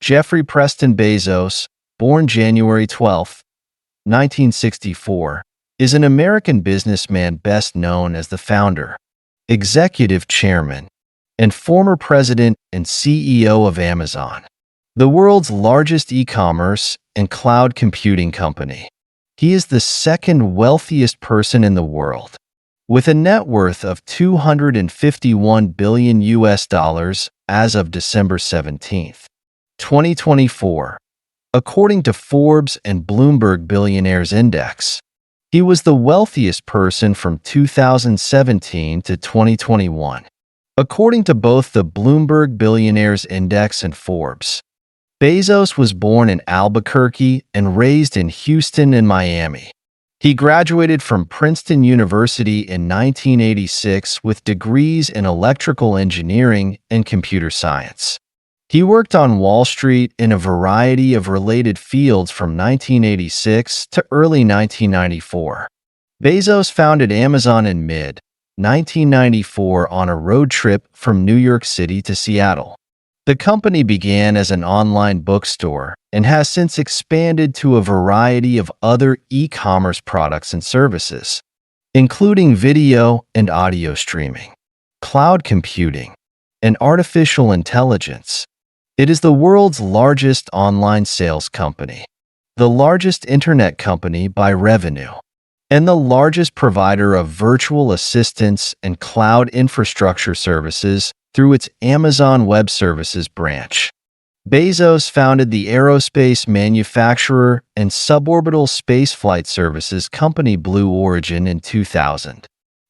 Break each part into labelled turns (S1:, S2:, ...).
S1: Jeffrey Preston Bezos, born January 12, 1964, is an American businessman best known as the founder, executive chairman, and former president and CEO of Amazon, the world's largest e-commerce and cloud computing company. He is the second wealthiest person in the world, with a net worth of $251 billion as of December 17, 2024, according to Forbes and Bloomberg Billionaires Index. He was the wealthiest person from 2017 to 2021, according to both the Bloomberg Billionaires Index and Forbes. Bezos was born in Albuquerque and raised in Houston and Miami. He graduated from Princeton University in 1986 with degrees in electrical engineering and computer science. He worked on Wall Street in a variety of related fields from 1986 to early 1994. Bezos founded Amazon in mid-1994 on a road trip from New York City to Seattle. The company began as an online bookstore and has since expanded to a variety of other e-commerce products and services, including video and audio streaming, cloud computing, and artificial intelligence. It is the world's largest online sales company, the largest internet company by revenue, and the largest provider of virtual assistants and cloud infrastructure services through its Amazon Web Services branch. Bezos founded the aerospace manufacturer and suborbital spaceflight services company Blue Origin in 2000.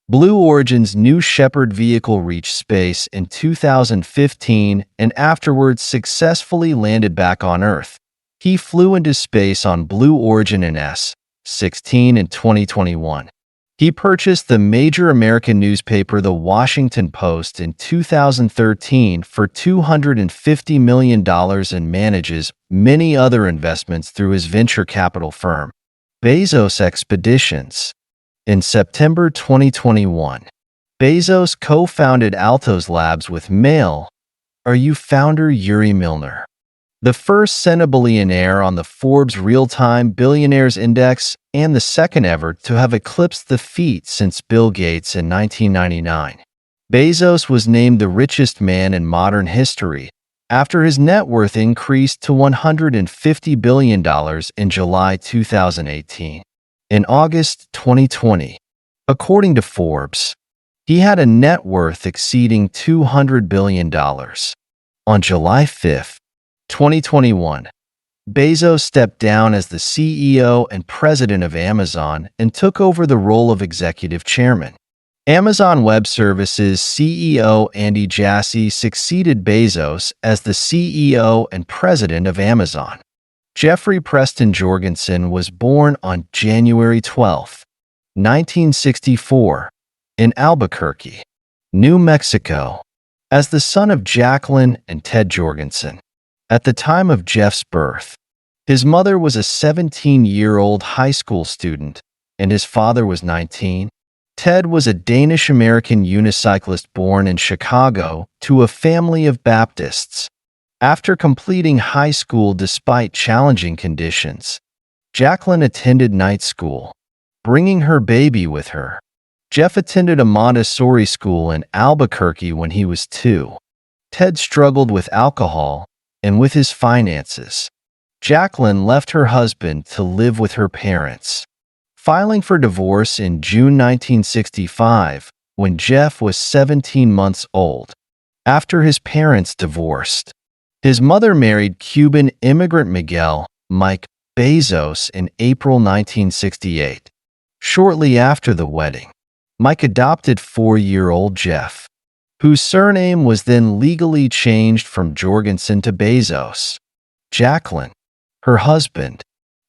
S1: Blue Origin's New Shepard vehicle reached space in 2015 and afterwards successfully landed back on Earth. He flew into space on Blue Origin in S-16 in 2021. He purchased the major American newspaper The Washington Post in 2013 for $250 million and manages many other investments through his venture capital firm, Bezos Expeditions. In September 2021, Bezos co-founded Altos Labs with Mail.ru founder Yuri Milner, the first centibillionaire on the Forbes Real-Time Billionaires Index and the second ever to have eclipsed the feat since Bill Gates in 1999. Bezos was named the richest man in modern history after his net worth increased to $150 billion in July 2018. In August 2020, according to Forbes, he had a net worth exceeding $200 billion. On July 5, 2021, Bezos stepped down as the CEO and president of Amazon and took over the role of executive chairman. Amazon Web Services CEO Andy Jassy succeeded Bezos as the CEO and president of Amazon. Jeffrey Preston Jorgensen was born on January 12, 1964, in Albuquerque, New Mexico, as the son of Jacqueline and Ted Jorgensen. At the time of Jeff's birth, his mother was a 17-year-old high school student, and his father was 19. Ted was a Danish-American unicyclist born in Chicago to a family of Baptists. After completing high school despite challenging conditions, Jacqueline attended night school, bringing her baby with her. Jeff attended a Montessori school in Albuquerque when he was 2. Ted struggled with alcohol and with his finances. Jacqueline left her husband to live with her parents, filing for divorce in June 1965 when Jeff was 17 months old. After his parents divorced, his mother married Cuban immigrant Mike Bezos in April 1968. Shortly after the wedding, Mike adopted 4-year-old Jeff, whose surname was then legally changed from Jorgensen to Bezos. Jacqueline, her husband,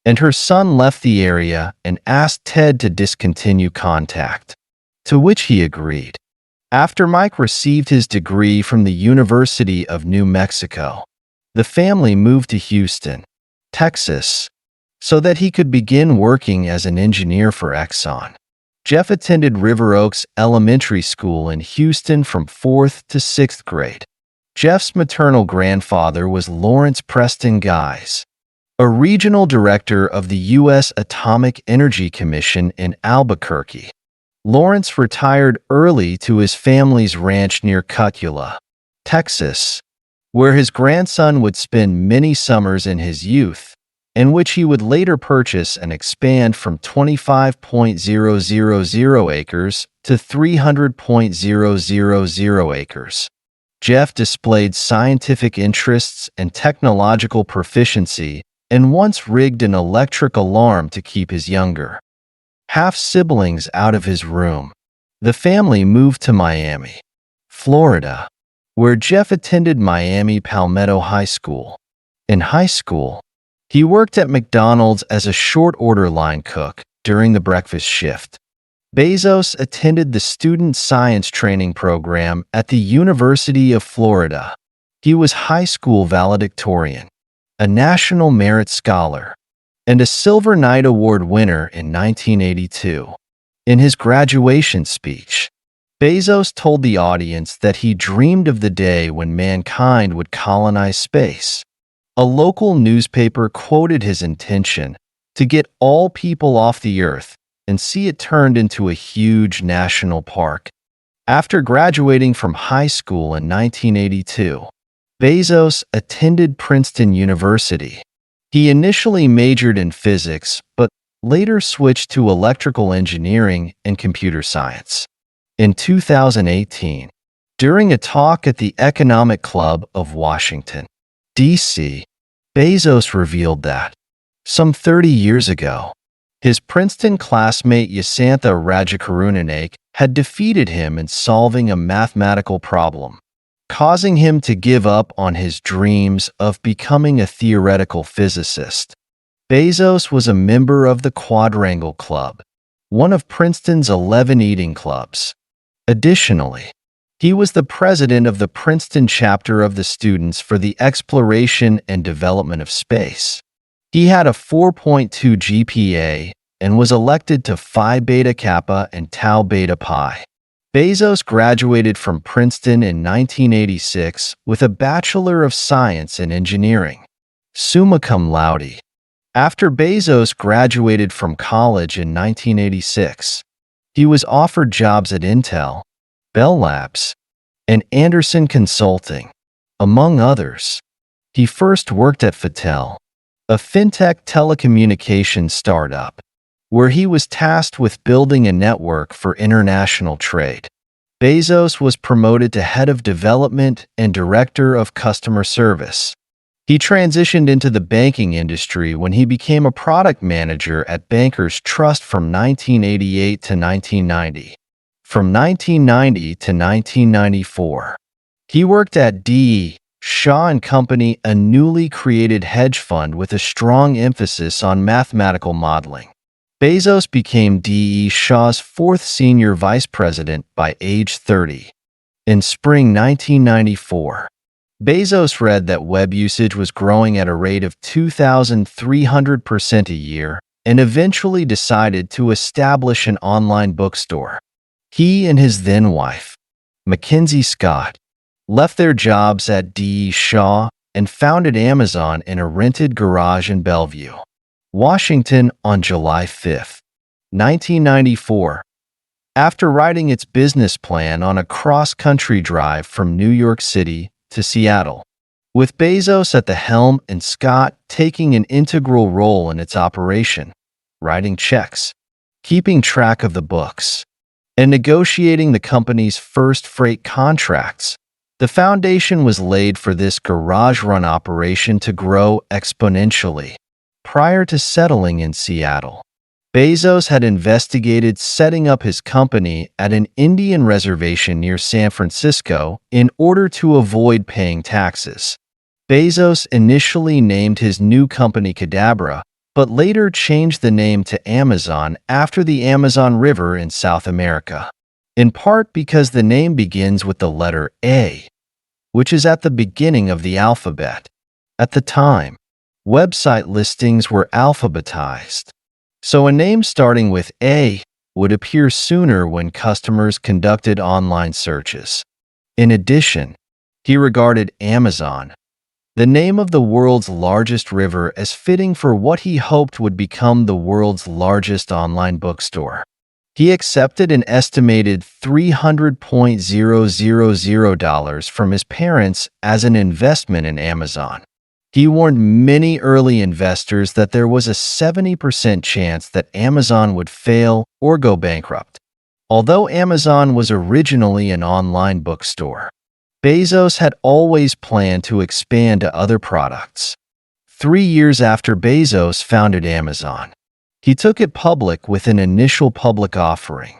S1: and her son left the area and asked Ted to discontinue contact, to which he agreed. After Mike received his degree from the University of New Mexico, the family moved to Houston, Texas, so that he could begin working as an engineer for Exxon. Jeff attended River Oaks Elementary School in Houston from 4th to 6th grade. Jeff's maternal grandfather was Lawrence Preston Guise, a regional director of the U.S. Atomic Energy Commission in Albuquerque. Lawrence retired early to his family's ranch near Cutula, Texas, where his grandson would spend many summers in his youth, and which he would later purchase and expand from 25,000 acres to 300,000 acres. Jeff displayed scientific interests and technological proficiency and once rigged an electric alarm to keep his younger half-siblings out of his room. The family moved to Miami, Florida, where Jeff attended Miami Palmetto High School. In high school, he worked at McDonald's as a short order line cook during the breakfast shift. Bezos attended the Student Science Training Program at the University of Florida. He was high school valedictorian, a National Merit Scholar, and a Silver Knight Award winner in 1982. In his graduation speech, Bezos told the audience that he dreamed of the day when mankind would colonize space. A local newspaper quoted his intention to get all people off the Earth and see it turned into a huge national park. After graduating from high school in 1982, Bezos attended Princeton University. He initially majored in physics, but later switched to electrical engineering and computer science. In 2018, during a talk at the Economic Club of Washington, D.C., Bezos revealed that, some 30 years ago, his Princeton classmate Yasantha Rajakarunanak had defeated him in solving a mathematical problem, causing him to give up on his dreams of becoming a theoretical physicist. Bezos was a member of the Quadrangle Club, one of Princeton's 11 eating clubs. Additionally, he was the president of the Princeton chapter of the Students for the Exploration and Development of Space. He had a 4.2 GPA and was elected to Phi Beta Kappa and Tau Beta Pi. Bezos graduated from Princeton in 1986 with a Bachelor of Science in Engineering, summa cum laude. After Bezos graduated from college in 1986, he was offered jobs at Intel, Bell Labs, and Anderson Consulting, among others. He first worked at Fattel, a fintech telecommunications startup, where he was tasked with building a network for international trade. Bezos was promoted to head of development and director of customer service. He transitioned into the banking industry when he became a product manager at Bankers Trust from 1988 to 1990. From 1990 to 1994, he worked at D.E. Shaw & Company, a newly created hedge fund with a strong emphasis on mathematical modeling. Bezos became D.E. Shaw's fourth senior vice president by age 30. In spring 1994, Bezos read that web usage was growing at a rate of 2,300% a year and eventually decided to establish an online bookstore. He and his then-wife, Mackenzie Scott, left their jobs at D.E. Shaw and founded Amazon in a rented garage in Bellevue, Washington on July 5, 1994. After writing its business plan on a cross-country drive from New York City to Seattle, with Bezos at the helm and Scott taking an integral role in its operation, writing checks, keeping track of the books, and negotiating the company's first freight contracts, the foundation was laid for this garage-run operation to grow exponentially. Prior to settling in Seattle, Bezos had investigated setting up his company at an Indian reservation near San Francisco in order to avoid paying taxes. Bezos initially named his new company Cadabra, but later changed the name to Amazon after the Amazon River in South America, in part because the name begins with the letter A, which is at the beginning of the alphabet. At the time, website listings were alphabetized, so a name starting with A would appear sooner when customers conducted online searches. In addition, He regarded Amazon, the name of the world's largest river, as fitting for what he hoped would become the world's largest online bookstore. He accepted an estimated $300,000 from his parents as an investment in Amazon. He warned many early investors that there was a 70% chance that Amazon would fail or go bankrupt. Although Amazon was originally an online bookstore, Bezos had always planned to expand to other products. 3 years after Bezos founded Amazon, he took it public with an initial public offering.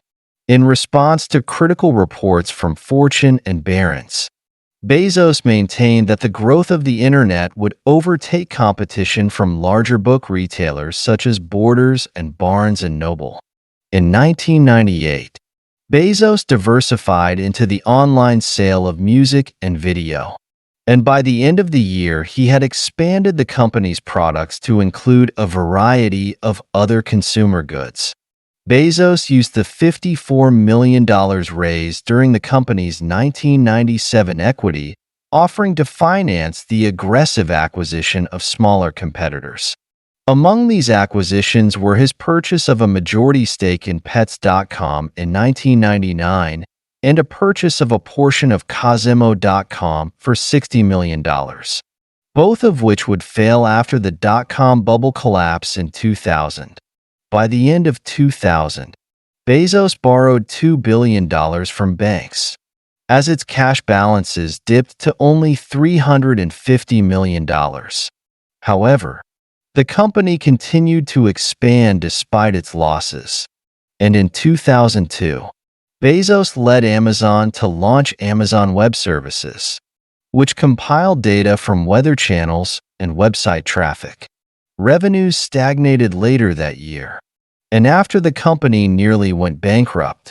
S1: In response to critical reports from Fortune and Barron's, Bezos maintained that the growth of the internet would overtake competition from larger book retailers such as Borders and Barnes & Noble. In 1998, Bezos diversified into the online sale of music and video. And by the end of the year, he had expanded the company's products to include a variety of other consumer goods. Bezos used the $54 million raised during the company's 1997 equity offering to finance the aggressive acquisition of smaller competitors. Among these acquisitions were his purchase of a majority stake in Pets.com in 1999 and a purchase of a portion of Cosimo.com for $60 million, both of which would fail after the dot-com bubble collapse in 2000. By the end of 2000, Bezos borrowed $2 billion from banks, as its cash balances dipped to only $350 million. However, the company continued to expand despite its losses, and in 2002, Bezos led Amazon to launch Amazon Web Services, which compiled data from weather channels and website traffic. Revenues stagnated later that year, and after the company nearly went bankrupt,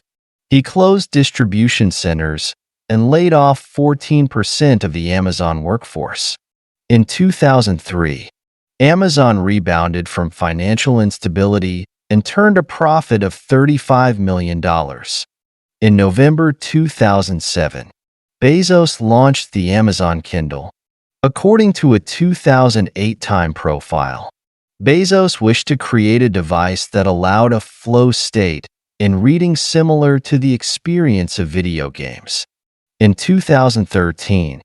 S1: he closed distribution centers and laid off 14% of the Amazon workforce. In 2003, Amazon rebounded from financial instability and turned a profit of $35 million. In November 2007, Bezos launched the Amazon Kindle. According to a 2008 Time profile, Bezos wished to create a device that allowed a flow state in reading similar to the experience of video games. In 2013,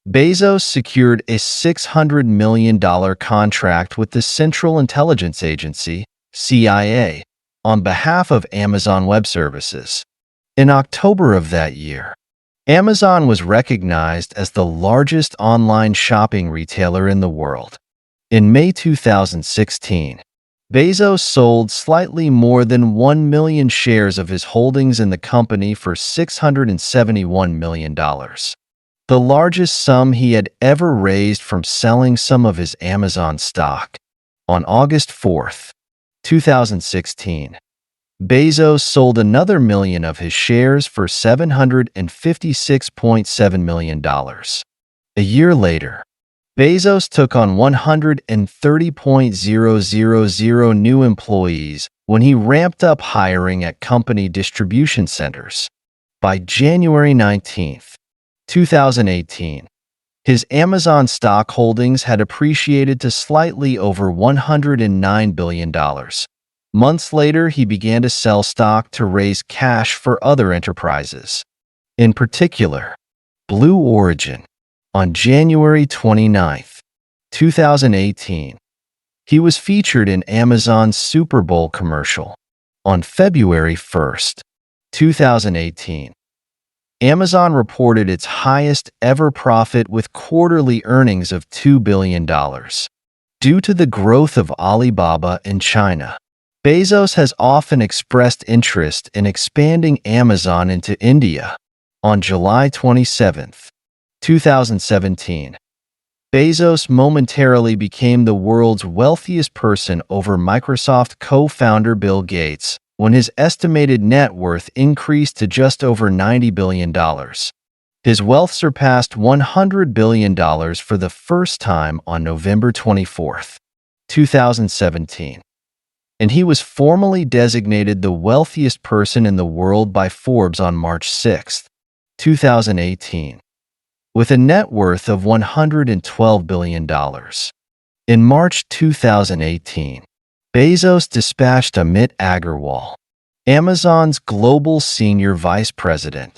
S1: Bezos secured a $600 million contract with the Central Intelligence Agency, CIA, on behalf of Amazon Web Services. In October of that year, Amazon was recognized as the largest online shopping retailer in the world. In May 2016, Bezos sold slightly more than 1 million shares of his holdings in the company for $671 million, the largest sum he had ever raised from selling some of his Amazon stock. On August 4, 2016, Bezos sold another million of his shares for $756.7 million. A year later, Bezos took on 130,000 new employees when he ramped up hiring at company distribution centers. By January 19, 2018, his Amazon stock holdings had appreciated to slightly over $109 billion. Months later, he began to sell stock to raise cash for other enterprises, in particular, Blue Origin. On January 29, 2018, he was featured in Amazon's Super Bowl commercial. On February 1, 2018, Amazon reported its highest ever profit with quarterly earnings of $2 billion. Due to the growth of Alibaba in China, Bezos has often expressed interest in expanding Amazon into India. On July 27, 2017, Bezos momentarily became the world's wealthiest person over Microsoft co-founder Bill Gates when his estimated net worth increased to just over $90 billion. His wealth surpassed $100 billion for the first time on November 24, 2017. And he was formally designated the wealthiest person in the world by Forbes on March 6, 2018. with a net worth of $112 billion. In March 2018, Bezos dispatched Amit Agarwal, Amazon's global senior vice president,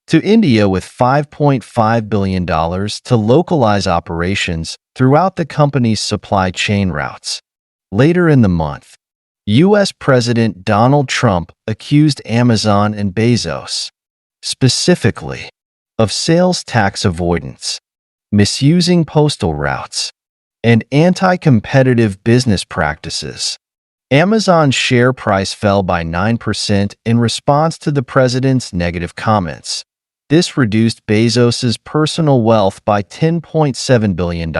S1: to India with $5.5 billion to localize operations throughout the company's supply chain routes. Later in the month, U.S. President Donald Trump accused Amazon and Bezos, specifically, of sales tax avoidance, misusing postal routes, and anti-competitive business practices. Amazon's share price fell by 9% in response to the president's negative comments. This reduced Bezos's personal wealth by $10.7 billion.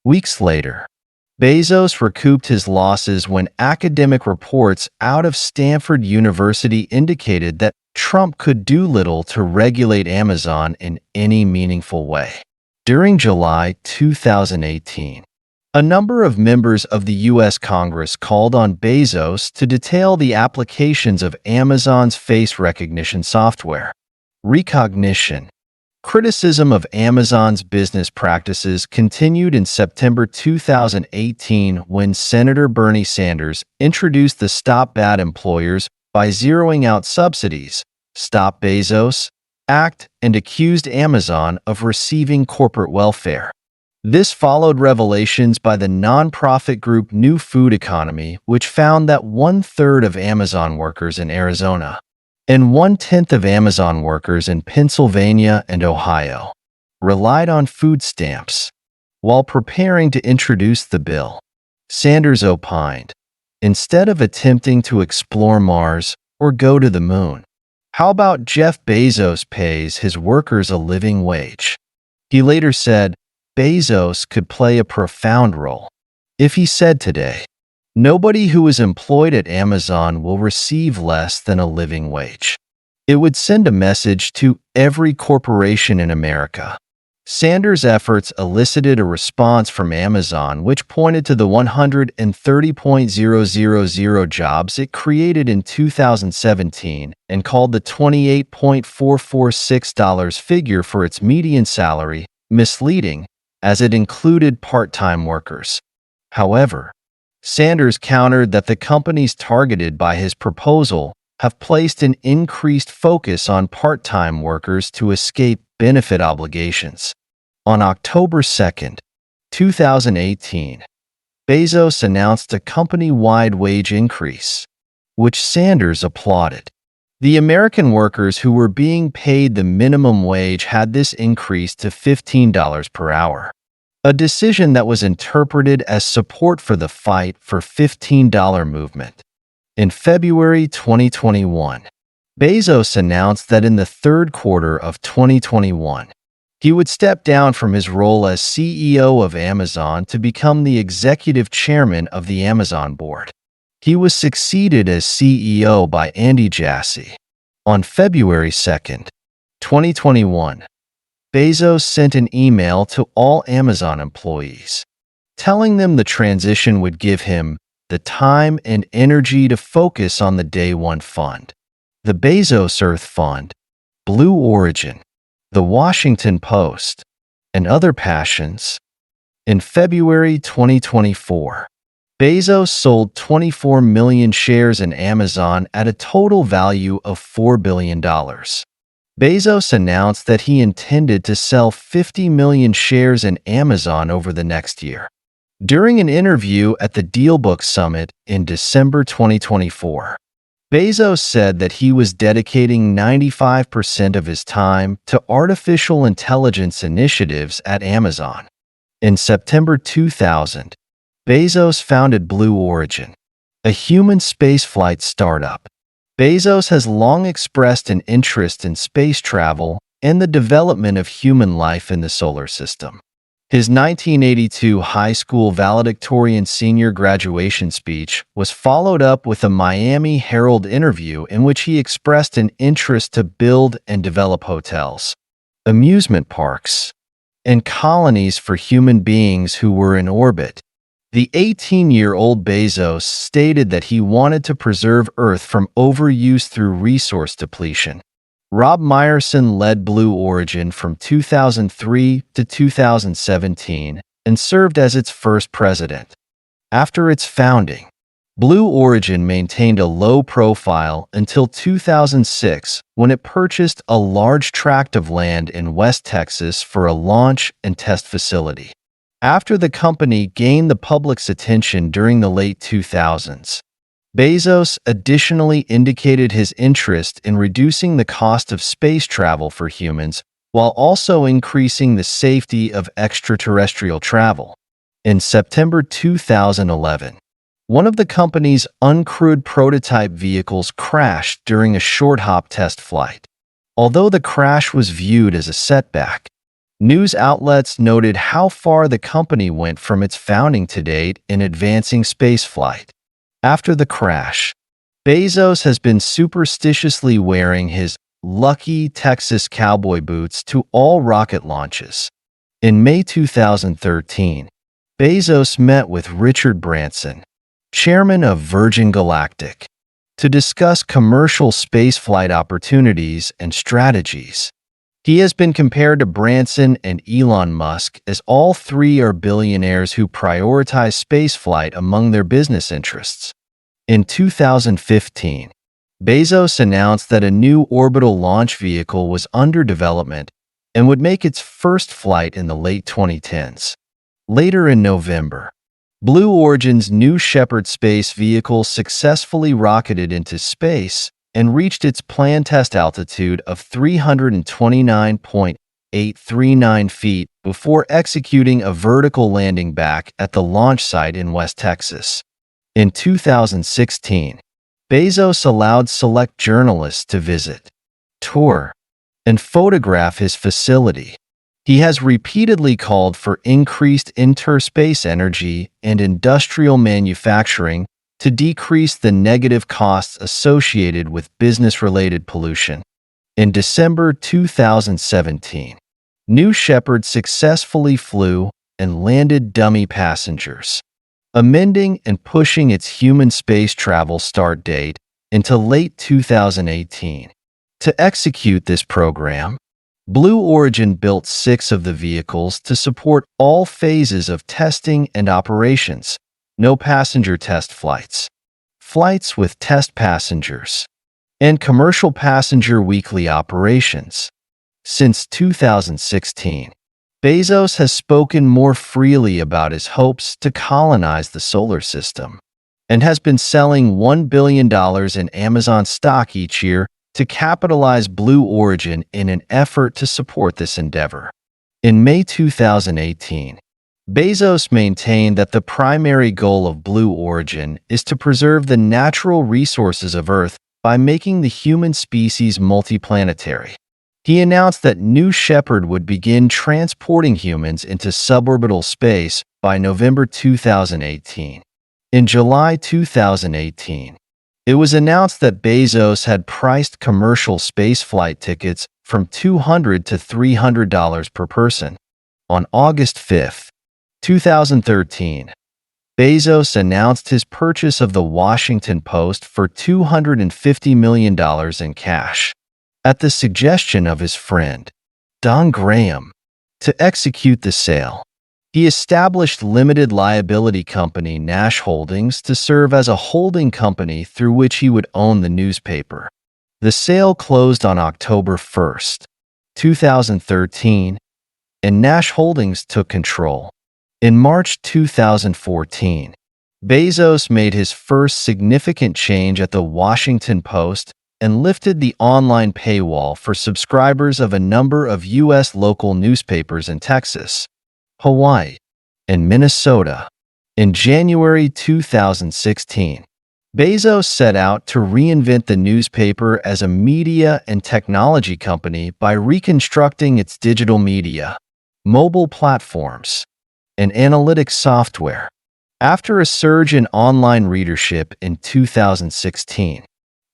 S1: Weeks later, Bezos recouped his losses when academic reports out of Stanford University indicated that Trump could do little to regulate Amazon in any meaningful way. During July 2018, a number of members of the U.S. Congress called on Bezos to detail the applications of Amazon's face recognition software. Recognition. Criticism of Amazon's business practices continued in September 2018 when Senator Bernie Sanders introduced the Stop Bad Employers by Zeroing Out Subsidies, Stop Bezos Act and accused Amazon of receiving corporate welfare. This followed revelations by the nonprofit group New Food Economy, which found that 1/3 of Amazon workers in Arizona and 1/10 of Amazon workers in Pennsylvania and Ohio relied on food stamps. While preparing to introduce the bill, Sanders opined, instead of attempting to explore Mars or go to the moon, how about Jeff Bezos pays his workers a living wage? He later said, Bezos could play a profound role if he said today, nobody who is employed at Amazon will receive less than a living wage. It would send a message to every corporation in America. Sanders' efforts elicited a response from Amazon which pointed to the 130,000 jobs it created in 2017 and called the $28.446 figure for its median salary misleading, as it included part-time workers. However, Sanders countered that the companies targeted by his proposal have placed an increased focus on part-time workers to escape benefit obligations. On October 2, 2018, Bezos announced a company-wide wage increase, which Sanders applauded. The American workers who were being paid the minimum wage had this increased to $15 per hour, a decision that was interpreted as support for the fight for $15 movement. In February 2021, Bezos announced that in the third quarter of 2021, he would step down from his role as CEO of Amazon to become the executive chairman of the Amazon board. He was succeeded as CEO by Andy Jassy. On February 2, 2021, Bezos sent an email to all Amazon employees, telling them the transition would give him the time and energy to focus on the Day One Fund, the Bezos Earth Fund, Blue Origin, the Washington Post, and other passions. In February 2024, Bezos sold 24 million shares in Amazon at a total value of $4 billion. Bezos announced that he intended to sell 50 million shares in Amazon over the next year. During an interview at the DealBook Summit in December 2024, Bezos said that he was dedicating 95% of his time to artificial intelligence initiatives at Amazon. In September 2000, Bezos founded Blue Origin, a human spaceflight startup. Bezos has long expressed an interest in space travel and the development of human life in the solar system. His 1982 high school valedictorian senior graduation speech was followed up with a Miami Herald interview in which he expressed an interest to build and develop hotels, amusement parks, and colonies for human beings who were in orbit. The 18-year-old Bezos stated that he wanted to preserve Earth from overuse through resource depletion. Rob Meyerson led Blue Origin from 2003 to 2017 and served as its first president. After its founding, Blue Origin maintained a low profile until 2006 when it purchased a large tract of land in West Texas for a launch and test facility. After the company gained the public's attention during the late 2000s, Bezos additionally indicated his interest in reducing the cost of space travel for humans while also increasing the safety of extraterrestrial travel. In September 2011, one of the company's uncrewed prototype vehicles crashed during a short-hop test flight. Although the crash was viewed as a setback, news outlets noted how far the company went from its founding to date in advancing spaceflight. After the crash, Bezos has been superstitiously wearing his lucky Texas cowboy boots to all rocket launches. In May 2013, Bezos met with Richard Branson, chairman of Virgin Galactic, to discuss commercial spaceflight opportunities and strategies. He has been compared to Branson and Elon Musk, as all three are billionaires who prioritize spaceflight among their business interests. In 2015, Bezos announced that a new orbital launch vehicle was under development and would make its first flight in the late 2010s. Later in November, Blue Origin's New Shepard space vehicle successfully rocketed into space and reached its planned test altitude of 329.839 feet before executing a vertical landing back at the launch site in West Texas. In 2016, Bezos allowed select journalists to visit, tour, and photograph his facility. He has repeatedly called for increased interspace energy and industrial manufacturing to decrease the negative costs associated with business-related pollution. In December 2017, New Shepard successfully flew and landed dummy passengers, amending and pushing its human space travel start date into late 2018. To execute this program, Blue Origin built 6 of the vehicles to support all phases of testing and operations: no passenger test flights, flights with test passengers, and commercial passenger weekly operations. Since 2016, Bezos has spoken more freely about his hopes to colonize the solar system and has been selling $1 billion in Amazon stock each year to capitalize Blue Origin in an effort to support this endeavor. In May 2018, Bezos maintained that the primary goal of Blue Origin is to preserve the natural resources of Earth by making the human species multiplanetary. He announced that New Shepard would begin transporting humans into suborbital space by November 2018. In July 2018, it was announced that Bezos had priced commercial spaceflight tickets from $200 to $300 per person. On August 5, 2013, Bezos announced his purchase of the Washington Post for $250 million in cash, at the suggestion of his friend, Don Graham. To execute the sale, he established limited liability company Nash Holdings to serve as a holding company through which he would own the newspaper. The sale closed on October 1, 2013, and Nash Holdings took control. In March 2014, Bezos made his first significant change at the Washington Post and lifted the online paywall for subscribers of a number of U.S. local newspapers in Texas, Hawaii, and Minnesota. In January 2016, Bezos set out to reinvent the newspaper as a media and technology company by reconstructing its digital media, mobile platforms, and analytics software. After a surge in online readership in 2016,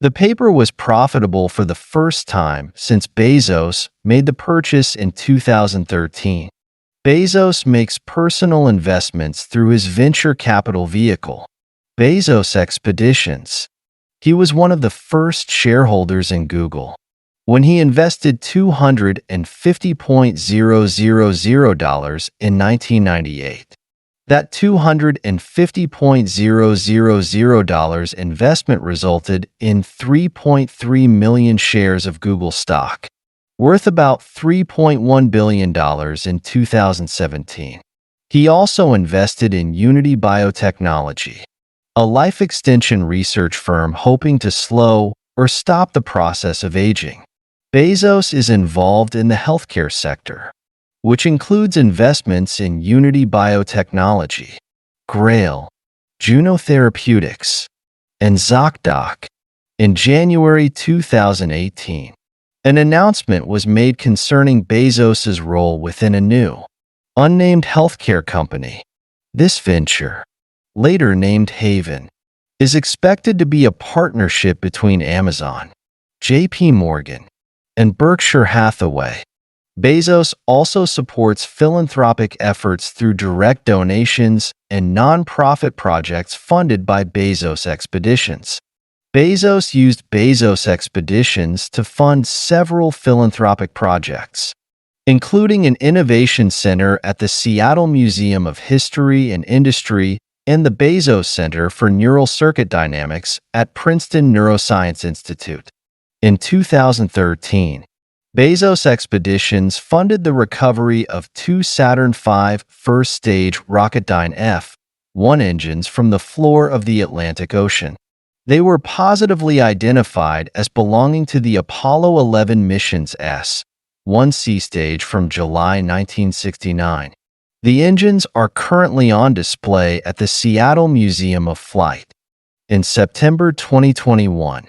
S1: the paper was profitable for the first time since Bezos made the purchase in 2013. Bezos makes personal investments through his venture capital vehicle, Bezos Expeditions. He was one of the first shareholders in Google, when he invested $250,000 in 1998. That $250,000 investment resulted in 3.3 million shares of Google stock, worth about $3.1 billion in 2017. He also invested in Unity Biotechnology, a life extension research firm hoping to slow or stop the process of aging. Bezos is involved in the healthcare sector, which includes investments in Unity Biotechnology, Grail, Juno Therapeutics, and ZocDoc. In January 2018, an announcement was made concerning Bezos's role within a new, unnamed healthcare company. This venture, later named Haven, is expected to be a partnership between Amazon, J.P. Morgan, and Berkshire Hathaway. Bezos also supports philanthropic efforts through direct donations and nonprofit projects funded by Bezos Expeditions. Bezos used Bezos Expeditions to fund several philanthropic projects, including an innovation center at the Seattle Museum of History and Industry and the Bezos Center for Neural Circuit Dynamics at Princeton Neuroscience Institute. In 2013, Bezos Expeditions funded the recovery of two Saturn V first-stage Rocketdyne F-1 engines from the floor of the Atlantic Ocean. They were positively identified as belonging to the Apollo 11 mission's S-1C stage from July 1969. The engines are currently on display at the Seattle Museum of Flight. In September 2021,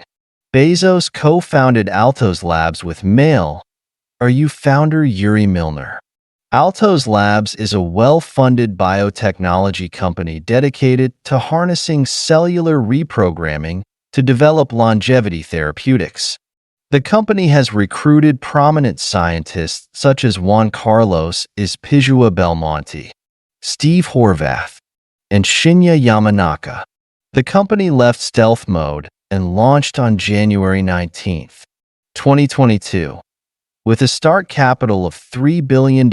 S1: Bezos co-founded Altos Labs with Mail.ru founder Yuri Milner. Altos Labs is a well-funded biotechnology company dedicated to harnessing cellular reprogramming to develop longevity therapeutics. The company has recruited prominent scientists such as Juan Carlos Izpizua Belmonte, Steve Horvath, and Shinya Yamanaka. The company left stealth mode and launched on January 19, 2022, with a start capital of $3 billion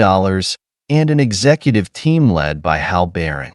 S1: and an executive team led by Hal Barron.